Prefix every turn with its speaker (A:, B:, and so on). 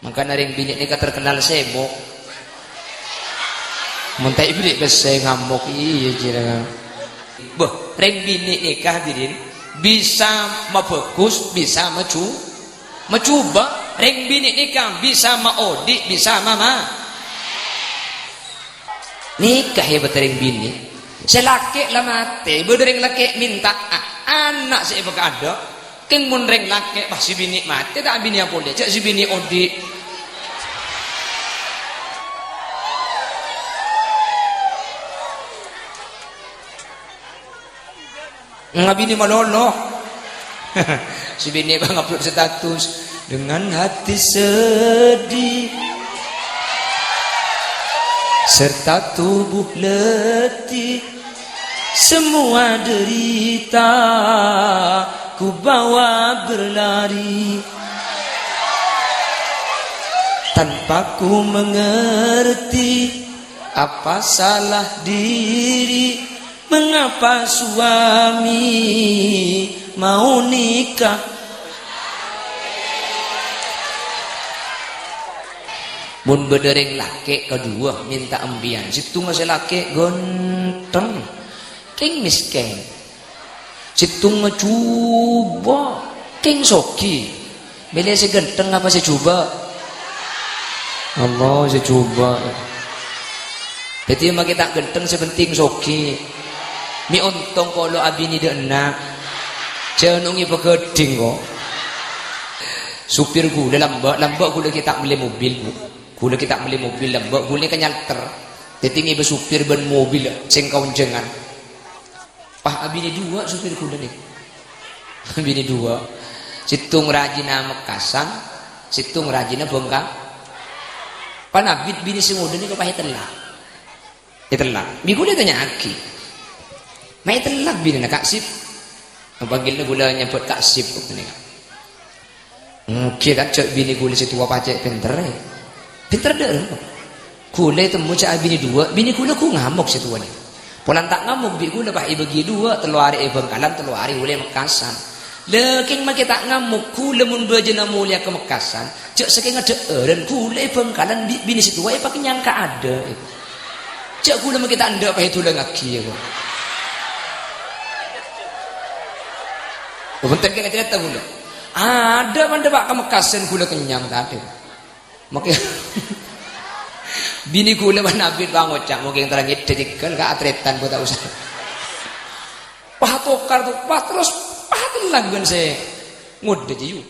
A: Maka naring bini nikah terkenal sibuk. Muntai bini besar ngamuk iya jira. Boh, ring bini nikah didin bisa bagus, bisa mencoba. Ring bini nikah bisa maodi, bisa mama. Nikah hebat ring bini. Selaki lah mati, berdering laki minta anak saya ada. Keng mun ring laki pas si bini mati tak bini apa boleh, cak si bini odi. Ngabini malolo. Si bini bang upload status dengan hati sedih serta tubuh letih, semua derita ku bawa berlari tanpa ku mengerti apa salah diri, mengapa suami mau nikah. Mun bedereng laki kedua minta ambian, situ masih laki ganteng, keng miskin, situ ngecoba, keng soki, beli si ganteng apa si coba, Allah si coba. Jadi mak kita ganteng sepenting soki, mi untung kalau abini dia enak, cenungi pegeding kok. Supir gula lambak gula kita beli mobil bu. Gula kita beli mobil lembak, gula kan nyalter. Tetingi bersupir ben mobil, sing kaunjengan. Pah abini dua supir gula nih. Abini dua. Situng rajina Mekasan, situng rajina Bengkak. Panabit bini semuda nih kepahi telak. Telak. Mi gula tanya aki. Mai telak bini nak kaksip. Panggilnya gula nyebut kaksip nih. Kita cek bini gula situ apa cek pinter pinter dah. Gula temu cak bini dua, bini gula ku ngamuk situ ni. Polan tak ngamuk bini gula bah bagi dua, telu hari Bengkalan, telu hari ule Mekasan. Leking mak tak ngamuk gula mun bejana mulia ke Mekasan. Cak saking ngedeureun gula Bengkalan bini situ wae pakai nyangka ada. Cak gula mak kita ndak pakai tulang aki ya. Bentar kita cerita gula. Ada mana pak ke Mekasan gula kenyang tadi. Makanya bini gula manabit bang ocak mungkin terangit detikal ke atletan gua tak usah. Pah tokar tuh pah terus pah telang kan saya ngud aja yuk.